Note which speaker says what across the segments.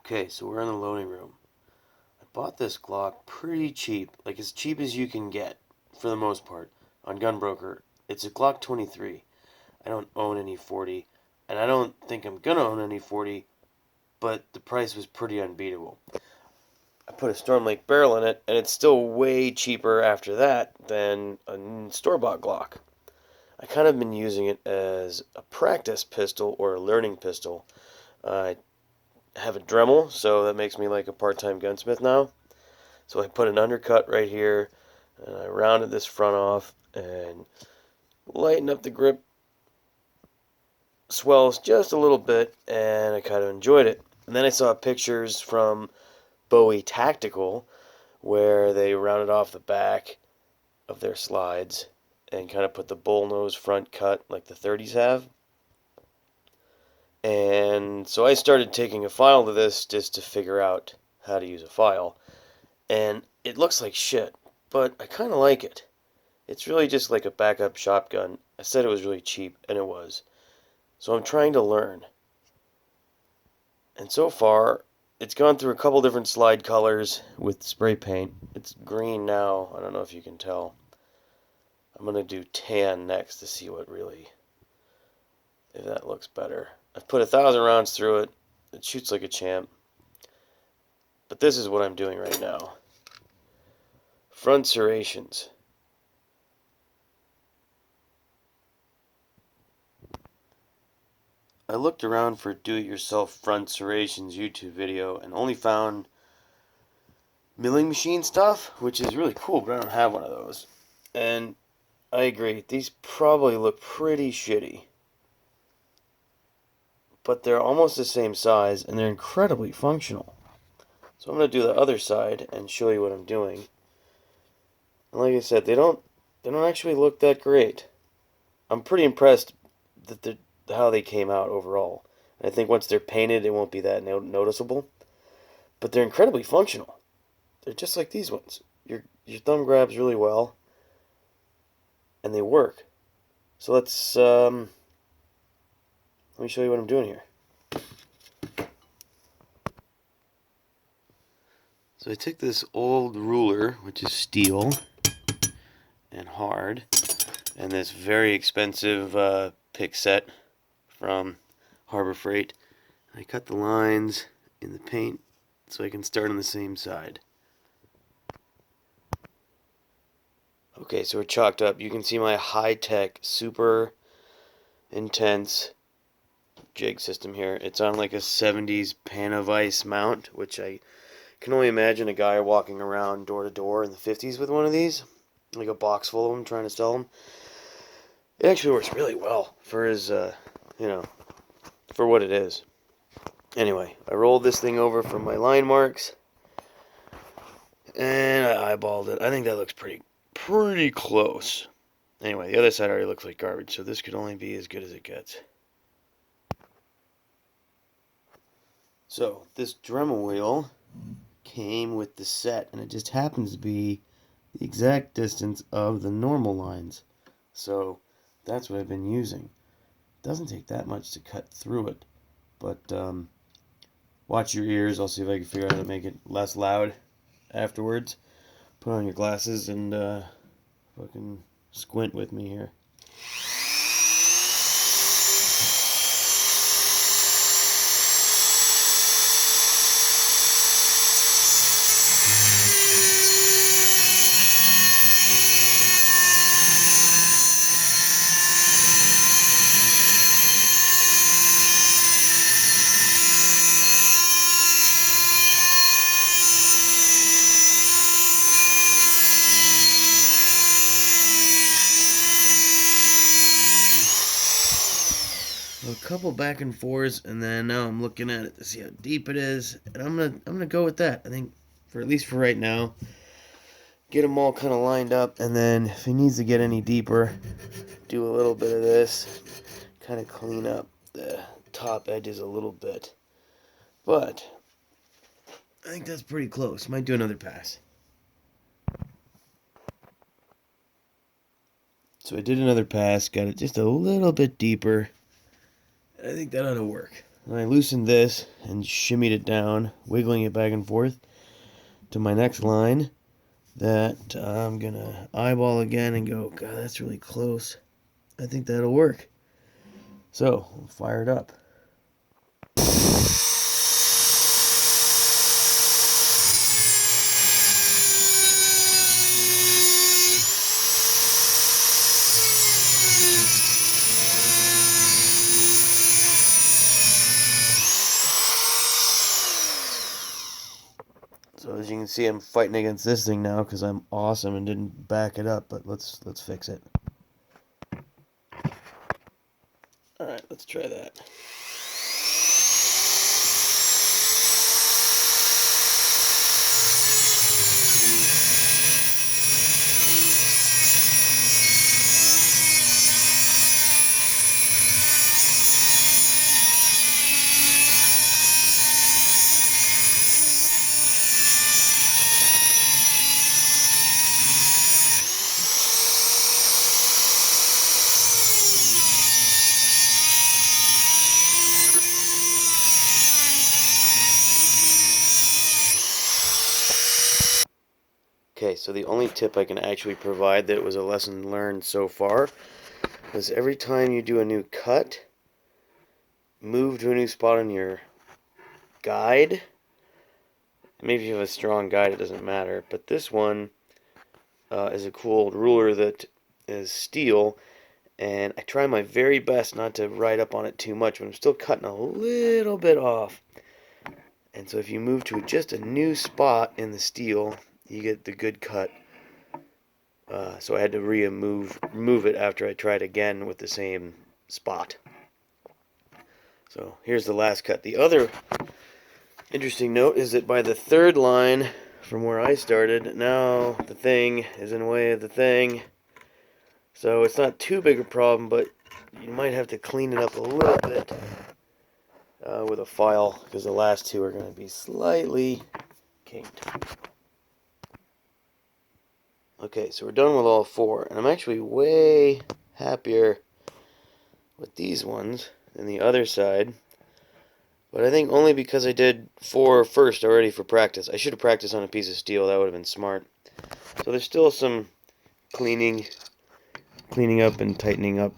Speaker 1: Okay, so we're in the loading room. I bought this Glock pretty cheap, like as cheap as you can get, for the most part, on Gunbroker. It's a Glock 23. I don't own any 40, and I don't think I'm gonna own any 40, but the price was pretty unbeatable. I put a Storm Lake barrel in it, and it's still way cheaper after that than a store-bought Glock. I kind of been using it as a practice pistol or a learning pistol. I have a Dremel, so that makes me like a part-time gunsmith now. So I put an undercut right here, and I rounded this front off and lighten up the grip swells just a little bit, and I kind of enjoyed it. And then I saw pictures from Bowie Tactical where they rounded off the back of their slides and kind of put the bullnose front cut like the 30s have. And so I started taking a file to this just to figure out how to use a file. And it looks like shit, but I kind of like it. It's really just like a backup shotgun. I said it was really cheap, and it was. So I'm trying to learn. And so far, it's gone through a couple different slide colors with spray paint. It's green now. I don't know if you can tell. I'm going to do tan next to see what really, if that looks better. I've put 1,000 rounds through it. It shoots like a champ. But this is what I'm doing right now. Front serrations. I looked around for do-it-yourself front serrations YouTube video and only found milling machine stuff, which is really cool, but I don't have one of those. And I agree, these probably look pretty shitty. But they're almost the same size, and they're incredibly functional. So I'm going to do the other side and show you what I'm doing. And like I said, they don't actually look that great. I'm pretty impressed that how they came out overall. And I think once they're painted, it won't be that noticeable. But they're incredibly functional. They're just like these ones. Your thumb grabs really well, and they work. So let's let me show you what I'm doing here. So I took this old ruler, which is steel and hard, and this very expensive pick set from Harbor Freight. I cut the lines in the paint so I can start on the same side. Okay, so we're chalked up. You can see my high-tech, super intense jig system here. It's on like a 70s Panavice mount, which I can only imagine a guy walking around door to door in the 50s with one of these, like a box full of them, trying to sell them. It actually works really well for his, for what it is. Anyway, I rolled this thing over from my line marks, and I eyeballed it. I think that looks pretty close. Anyway, the other side already looks like garbage, so this could only be as good as it gets. So, this Dremel wheel came with the set, and it just happens to be the exact distance of the normal lines. So, that's what I've been using. It doesn't take that much to cut through it, but watch your ears. I'll see if I can figure out how to make it less loud afterwards. Put on your glasses and fucking squint with me here. A couple back and forths, and then now I'm looking at it to see how deep it is, and I'm gonna go with that. I think for at least for right now, get them all kind of lined up, and then if he needs to get any deeper, do a little bit of this, kind of clean up the top edges a little bit. But I think that's pretty close. Might do another pass. So I did another pass, got it just a little bit deeper. I think that ought to work. And I loosened this and shimmied it down, wiggling it back and forth to my next line that I'm going to eyeball again and go, God, that's really close. I think that'll work. So, we'll fire it up. So as you can see, I'm fighting against this thing now because I'm awesome and didn't back it up, but let's fix it. Alright, let's try that. Okay, so the only tip I can actually provide that was a lesson learned so far is every time you do a new cut, move to a new spot on your guide. Maybe if you have a strong guide, it doesn't matter, but this one is a cool ruler that is steel, and I try my very best not to ride up on it too much, but I'm still cutting a little bit off. And so if you move to just a new spot in the steel, you get the good cut. So I had to remove it after I tried again with the same spot. So here's the last cut. The other interesting note is that by the third line from where I started, now the thing is in the way of the thing. So it's not too big a problem, but you might have to clean it up a little bit with a file, because the last two are going to be slightly kinked. Okay, so we're done with all four, and I'm actually way happier with these ones than the other side, but I think only because I did four first already for practice. I should have practiced on a piece of steel. That would have been smart. So there's still some cleaning up and tightening up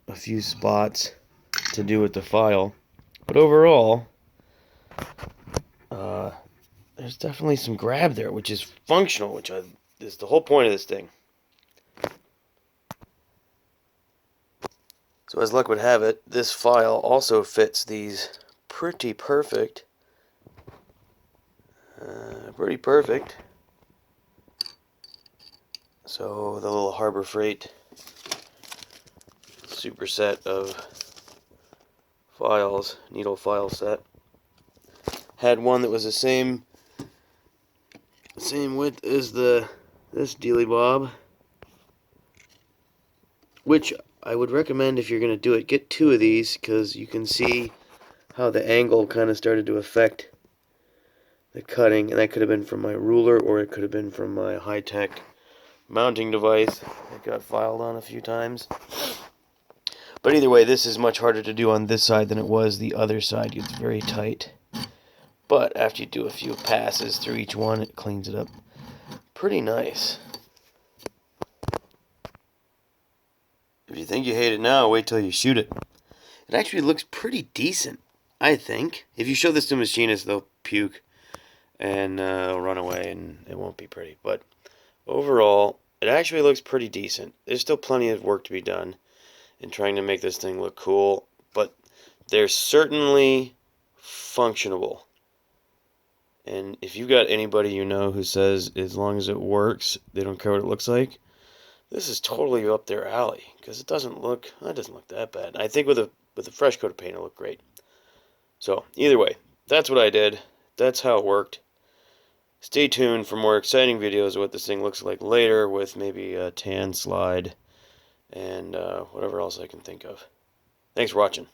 Speaker 1: a few spots to do with the file, but overall there's definitely some grab there, which is functional, which is the whole point of this thing. So as luck would have it, this file also fits these pretty perfect. So the little Harbor Freight superset of files, needle file set, had one that was the same width as this dealy bob, which I would recommend if you're going to do it, get two of these, because you can see how the angle kind of started to affect the cutting, and that could have been from my ruler or it could have been from my high-tech mounting device that got filed on a few times. But either way, this is much harder to do on this side than it was the other side. It's very tight. But after you do a few passes through each one, it cleans it up pretty nice. If you think you hate it now, wait till you shoot it. It actually looks pretty decent, I think. If you show this to machinists, they'll puke and they'll run away and it won't be pretty. But overall, it actually looks pretty decent. There's still plenty of work to be done in trying to make this thing look cool, but they're certainly functionable. And if you've got anybody you know who says as long as it works, they don't care what it looks like, this is totally up their alley, because it doesn't look that bad. I think with a fresh coat of paint, it'll look great. So either way, that's what I did. That's how it worked. Stay tuned for more exciting videos of what this thing looks like later, with maybe a tan slide and whatever else I can think of. Thanks for watching.